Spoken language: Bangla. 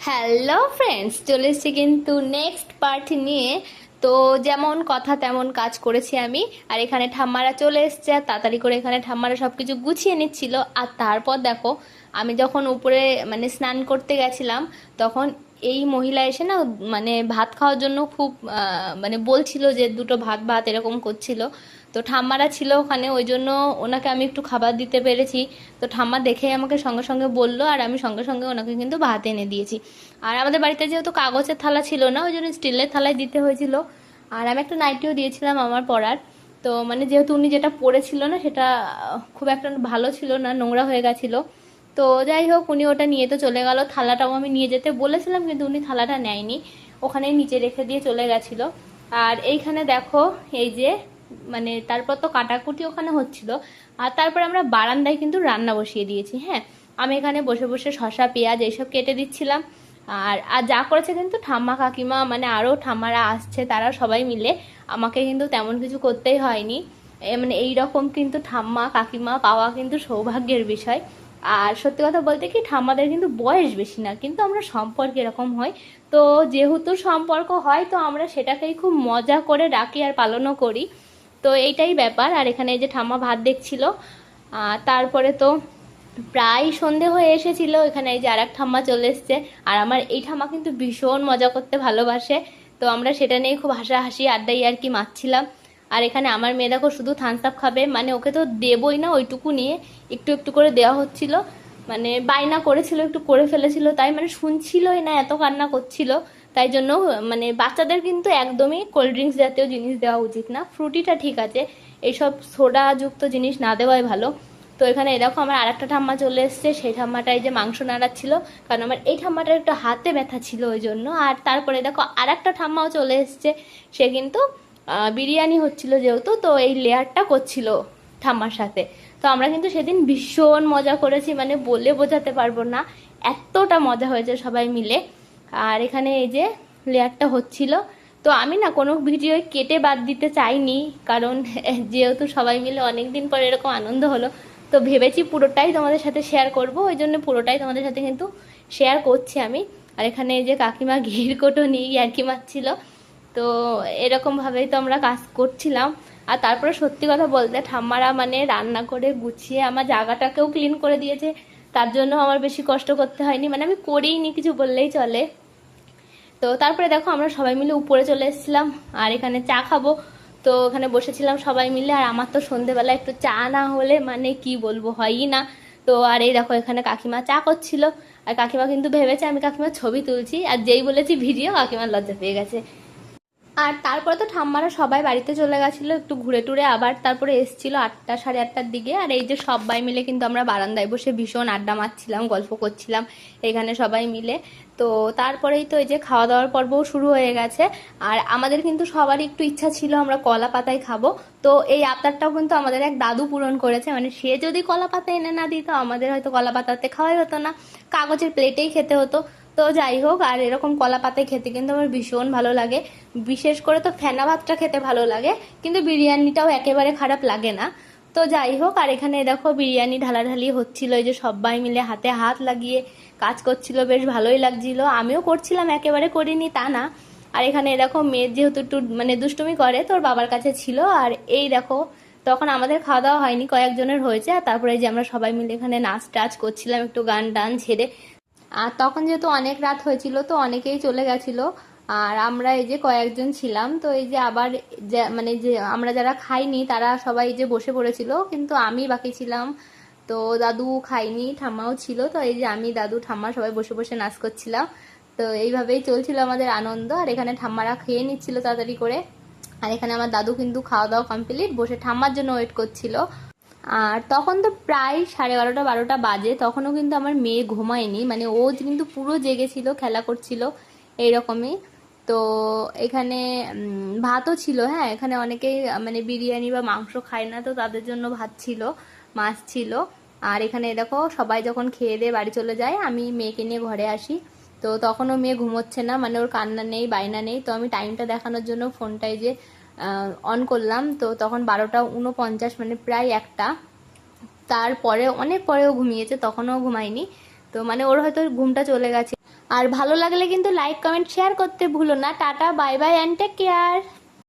হ্যালো ফ্রেন্ডস, চলে এসেছি কিন্তু নেক্সট পার্ট নিয়ে। তো যেমন কথা তেমন কাজ করেছি আমি। আর এখানে ঠাম্মারা চলে এসছে, আর তাড়াতাড়ি করে এখানে ঠাম্মারা সব কিছু গুছিয়ে নিচ্ছিল। আর তারপর দেখো, আমি যখন উপরে মানে স্নান করতে গেছিলাম, তখন এই মহিলা এসে না মানে ভাত খাওয়ার জন্য খুব মানে বলছিল যে দুটো ভাত ভাত এরকম করছিল। তো ঠাম্মারা ছিল ওখানে, ওই জন্য ওনাকে আমি একটু খাবার দিতে পেরেছি। তো ঠাম্মা দেখেই আমাকে সঙ্গে সঙ্গে বললো, আর আমি সঙ্গে সঙ্গে ওনাকে কিন্তু ভাত এনে দিয়েছি। আর আমাদের বাড়িতে যেহেতু কাগজের থালা ছিল না, ওই জন্য স্টিলের থালায় দিতে হয়েছিল। আর আমি একটা নাইটিও দিয়েছিলাম আমার পরার। তো মানে যেহেতু উনি যেটা পরেছিল না, সেটা খুব একটা ভালো ছিল না, নোংরা হয়ে গেছিলো। তো যাই হোক, উনি ওটা নিয়ে তো চলে গেল। থালাটাও আমি নিয়ে যেতে বলেছিলাম, কিন্তু উনি থালাটা নেয়নি, ওখানেই নিচে রেখে দিয়ে চলে গেছিলো। আর এইখানে দেখো, এই যে মানে তারপর তো কাটাকুটি ওখানে হচ্ছিল। আর তারপরে আমরা বারান্দায় কিন্তু রান্না বসিয়ে দিয়েছি। হ্যাঁ, আমি এখানে বসে বসে শসা পেঁয়াজ এইসব কেটে দিচ্ছিলাম। আর আর যা করেছে কিন্তু ঠাম্মা কাকিমা, মানে আরও ঠাম্মারা আসছে, তারা সবাই মিলে, আমাকে কিন্তু তেমন কিছু করতেই হয়নি। মানে এইরকম কিন্তু ঠাম্মা কাকিমা পাওয়া কিন্তু সৌভাগ্যের বিষয়। আর সত্যি কথা বলতে কি, ঠাম্মাদের কিন্তু বয়স বেশি না, কিন্তু আমরা সম্পর্ক এরকম হয়। তো যেহেতু সম্পর্ক হয়, তো আমরা সেটাকেই খুব মজা করে ডাকি আর পালনও করি। তো এইটাই ব্যাপার। আর এখানে এই যে ঠাম্মা ভাত দেখছিল। তারপরে তো প্রায় সন্ধে হয়ে এসেছিল। এখানে এই যে আর এক ঠাম্মা চলে এসছে। আর আমার এই ঠাম্মা কিন্তু ভীষণ মজা করতে ভালোবাসে। তো আমরা সেটা নিয়ে খুব হাসাহাসি আড্ডাই আর কি মারছিলাম। আর এখানে আমার মেয়ে দেখো শুধু থামস আপ খাবে, মানে ওকে তো দেবই না, ওইটুকু নিয়ে একটু একটু করে দেওয়া হচ্ছিল। মানে বায়না করেছিল, একটু করে ফেলেছিল, তাই মানে শুনছিলই না, এত কান্না করছিল। তাই জন্য মানে বাচ্চাদের কিন্তু একদমই কোল্ড ড্রিঙ্কস জাতীয় জিনিস দেওয়া উচিত না। ফ্রুটিটা ঠিক আছে, এইসব সোডাযুক্ত জিনিস না দেওয়াই ভালো। তো এখানে দেখো আমার আর একটা ঠাম্মা চলে এসছে। সেই ঠাম্মাটাই যে মাংস নাড়াচ্ছিল, কারণ আমার এই ঠাম্মাটার একটু হাতে ব্যথা ছিল ওই জন্য। আর তারপরে দেখো আর একটা ঠাম্মাও চলে এসছে। সে কিন্তু বিরিয়ানি হচ্ছিল যেহেতু, তো এই লেয়ারটা করছিল ঠাম্মার সাথে। তো আমরা কিন্তু সেদিন ভীষণ মজা করেছি, মানে বলে বোঝাতে পারবো না, এতটা মজা হয়েছে সবাই মিলে। আর এখানে এই যে লেয়ারটা হচ্ছিল। তো আমি না কোনো ভিডিও কেটে বাদ দিতে চাইনি, কারণ যেহেতু সবাই মিলে অনেক দিন পর এরকম আনন্দ হলো, তো ভেবেছি পুরোটাই তোমাদের সাথে শেয়ার করব, ওই জন্য পুরোটাই তোমাদের সাথে কিন্তু শেয়ার করছি আমি। আর এখানে এই যে কাকিমা ঘির কোটো নিয়ে ইয়ার্কি মারছিল। তো এরকমভাবেই তো আমরা কাজ করছিলাম। আর তারপরে সত্যি কথা বলতে, ঠাম্মারা মানে রান্না করে গুছিয়ে আমার জায়গাটাকেও ক্লিন করে দিয়েছে। তার জন্য আমার বেশি কষ্ট করতে হয়নি, মানে আমি করেই নি কিছু বললেই চলে। তো তারপরে দেখো আমরা সবাই মিলে উপরে চলে এসেছিলাম, আর এখানে চা খাবো। তো ওখানে বসেছিলাম সবাই মিলে। আর আমার তো সন্ধেবেলা একটু চা না হলে মানে কি বলবো, হয়ই না। তো আর এই দেখো এখানে কাকিমা চা করছিল। আর কাকিমা কিন্তু ভেবেছে আমি কাকিমার ছবি তুলছি, আর যেই বলেছি ভিডিও, কাকিমার লজ্জা পেয়ে গেছে। আর তারপরে তো ঠাম্মারা সবাই বাড়িতে চলে গেছিলো একটু ঘুরে টুরে, আবার তারপরে এসছিল 8টা সাড়ে 8টার দিকে। আর এই যে সবাই মিলে কিন্তু আমরা বারান্দায় বসে ভীষণ আড্ডা মারছিলাম, গল্প করছিলাম এখানে সবাই মিলে। তো তারপরেই তো এই যে খাওয়া দাওয়ার পর্বও শুরু হয়ে গেছে। আর আমাদের কিন্তু সবারই একটু ইচ্ছা ছিল আমরা কলা পাতায় খাবো। তো এই আবদারটাও কিন্তু আমাদের এক দাদু পূরণ করেছে, মানে সে যদি কলা পাতা এনে না দিত, আমাদের হয়তো কলা পাতাতে খাওয়াই হতো না, কাগজের প্লেটেই খেতে হতো। তো যাই হোক, আর এরকম কলা পাতায় খেতে কিন্তু আমার ভীষণ ভালো লাগে। বিশেষ করে তো ফেনা ভাতটা খেতে ভালো লাগে, কিন্তু বিরিয়ানিটাও একেবারে খারাপ লাগে না। তো যাই হোক, আর এখানে দেখো বিরিয়ানি ঢালাঢালি হচ্ছিল, এই যে সবাই মিলে হাতে হাত লাগিয়ে কাজ করছিল, বেশ ভালোই লাগছিল। আমিও করছিলাম, একেবারে করিনি তা না। আর এখানে দেখো মেয়ের যেহেতু একটু মানে দুষ্টুমি করে, তোর বাবার কাছে ছিল। আর এই দেখো, তখন আমাদের খাওয়া দাওয়া হয়নি, কয়েকজনের হয়েছে। আর তারপরে যে আমরা সবাই মিলে এখানে নাচ টাচ করছিলাম, একটু গান টান ছেড়ে। আর তখন যেহেতু অনেক রাত হয়েছিল, তো অনেকেই চলে গেছিল। আর আমরা এই যে কয়েকজন ছিলাম, তো এই যে আবার মানে যে আমরা যারা খাইনি তারা সবাই যে বসে পড়েছিল, কিন্তু আমি বাকি ছিলাম। তো দাদু খাইনি, ঠাম্মাও ছিল। তো এই যে আমি, দাদু, ঠাম্মা সবাই বসে বসে নাচ করছিলাম। তো এইভাবেই চলছিল আমাদের আনন্দ। আর এখানে ঠাম্মারা খেয়ে নিচ্ছিল তাড়াতাড়ি করে। আর এখানে আমার দাদু কিন্তু খাওয়া দাওয়া কমপ্লিট, বসে ঠাম্মার জন্য ওয়েট করছিল। আর তখন তো প্রায় 11:30 12টা বাজে, তখনও কিন্তু আমার মেয়ে ঘুমায়নি, মানে ও কিন্তু পুরো জেগেছিল, খেলা করছিল এইরকমই। তো এখানে ভাতও ছিল। হ্যাঁ, এখানে অনেকেই মানে বিরিয়ানি বা মাংস খায় না, তো তাদের জন্য ভাত ছিল, মাছ ছিল। আর এখানে দেখো সবাই যখন খেয়ে দিয়ে বাড়ি চলে যায়, আমি মেয়েকে নিয়ে ঘরে আসি। তো তখনও মেয়ে ঘুমোচ্ছে না, মানে ওর কান্না নেই বায়না নেই। তো আমি টাইমটা দেখানোর জন্য ফোনটায় যে অন করলাম, তো তখন 12টা 49, মানে প্রায় 1টা। তারপরে অনেক পরেও ঘুমিয়েছে, তখনও ঘুমায়নি। তো মানে ওর হয়তো ঘুমটা চলে গেছে। আর ভালো লাগলে কিন্তু লাইক কমেন্ট শেয়ার করতে ভুলো না। Tata, bye bye and take care.